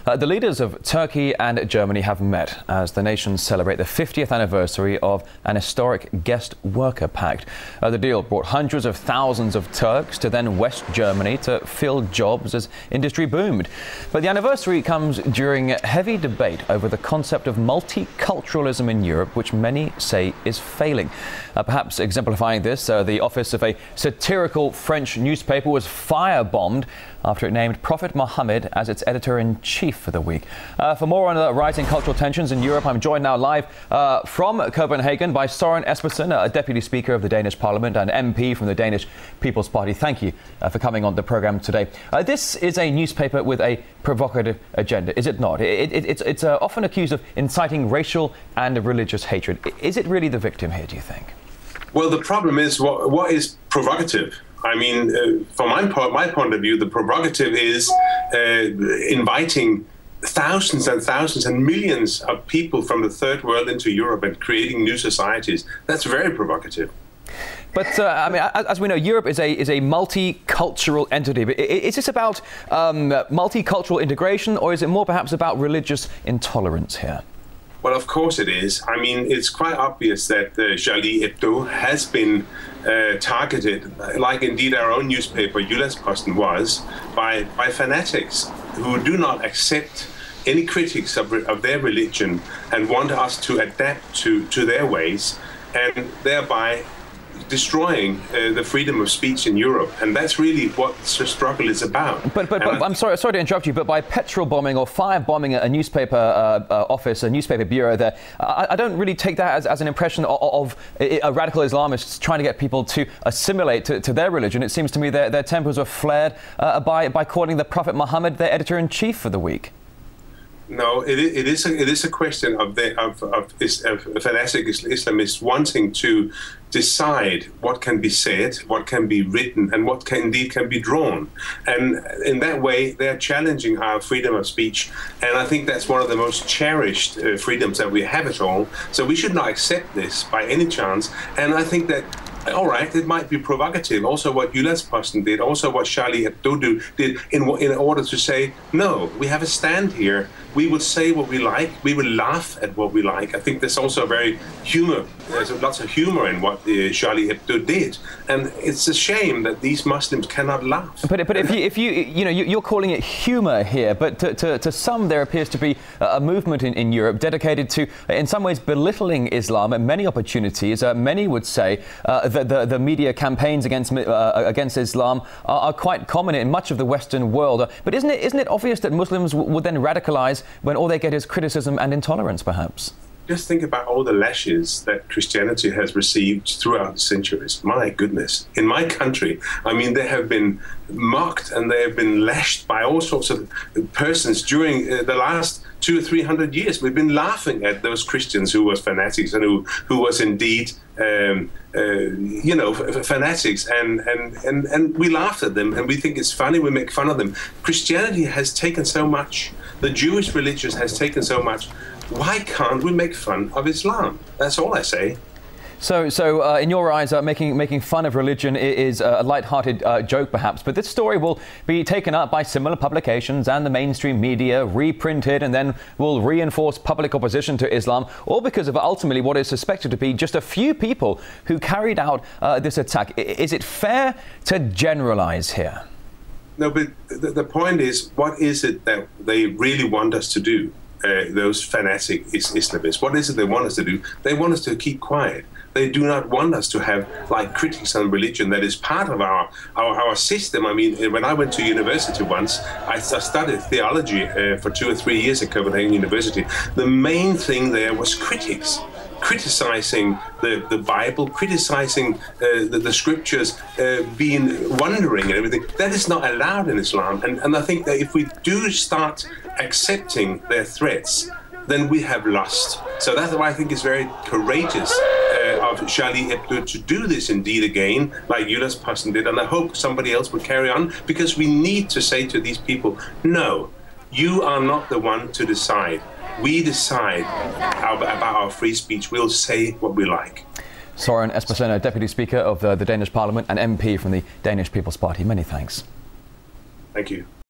The leaders of Turkey and Germany have met as the nations celebrate the 50th anniversary of an historic guest worker pact. The deal brought hundreds of thousands of Turks to then West Germany to fill jobs as industry boomed. But the anniversary comes during heavy debate over the concept of multiculturalism in Europe, which many say is failing. Perhaps exemplifying this, the office of a satirical French newspaper was firebombed after it named Prophet Mohammed as its editor-in-chief for the week. For more on the rising cultural tensions in Europe, I'm joined now live from Copenhagen by Soren Espersen, a Deputy Speaker of the Danish Parliament and MP from the Danish People's Party. Thank you for coming on the programme today. This is a newspaper with a provocative agenda, is it not? It's often accused of inciting racial and religious hatred. Is it really the victim here, do you think? Well, the problem is what is provocative? I mean, from my point of view, the provocative is inviting thousands and thousands and millions of people from the third world into Europe and creating new societies. That's very provocative. But I mean, as we know, Europe is a multicultural entity. But is this about multicultural integration, or is it more perhaps about religious intolerance here? Well, of course it is. I mean, it's quite obvious that Charlie Hedbo has been targeted, like indeed our own newspaper, Jyllands-Posten, was, by fanatics who do not accept any critics of their religion and want us to adapt to their ways, and thereby destroying the freedom of speech in Europe. And that's really what the struggle is about. But I'm sorry to interrupt you, but by petrol bombing or fire bombing a newspaper office, a newspaper bureau there, I don't really take that as an impression of a radical Islamists trying to get people to assimilate to their religion. It seems to me their tempers were flared by calling the Prophet Mohammed their editor-in-chief for the week. No, it is a question of fanatic Islamists wanting to decide what can be said, what can be written, and what can be drawn. And in that way, they're challenging our freedom of speech. And I think that's one of the most cherished freedoms that we have at all. So we should not accept this by any chance. And I think that, all right, it might be provocative. Also what Jyllands-Posten did, also what Charlie Hedbo did in order to say, no, we have a stand here. We would say what we like. We will laugh at what we like. I think there's also there's lots of humor in what Charlie Hedbo did. And it's a shame that these Muslims cannot laugh. But if you're calling it humor here, but to some there appears to be a movement in Europe dedicated to, in some ways, belittling Islam at many opportunities. Many would say that the media campaigns against Islam are quite common in much of the Western world. But isn't it obvious that Muslims would then radicalize when all they get is criticism and intolerance, perhaps? Just think about all the lashes that Christianity has received throughout the centuries. My goodness. In my country, I mean, they have been mocked and they have been lashed by all sorts of persons during the last 200 or 300 years. We've been laughing at those Christians who was fanatics and who was indeed fanatics, and we laughed at them and we think it's funny, we make fun of them. Christianity has taken so much, the Jewish religion has taken so much. Why can't we make fun of Islam? That's all I say. So in your eyes, making fun of religion is a light-hearted joke, perhaps, but this story will be taken up by similar publications and the mainstream media, reprinted, and then will reinforce public opposition to Islam, all because of ultimately what is suspected to be just a few people who carried out this attack. Is it fair to generalize here? No, but the point is, what is it that they really want us to do? Those fanatic Islamists. What is it they want us to do? They want us to keep quiet. They do not want us to have like critics on religion that is part of our system. I mean, when I went to university once, I studied theology for 2 or 3 years at Copenhagen University. The main thing there was critics. Criticizing the Bible, criticizing the scriptures, wondering and everything. That is not allowed in Islam. And I think that if we do start accepting their threats, then we have lost. So that's why I think it's very courageous of Charlie Hedbo to do this indeed again, like Jyllands-Posten did. And I hope somebody else will carry on, because we need to say to these people, no, you are not the one to decide. We decide about our free speech. We'll say what we like. Soren Espersen, Deputy Speaker of the Danish Parliament and MP from the Danish People's Party. Many thanks. Thank you.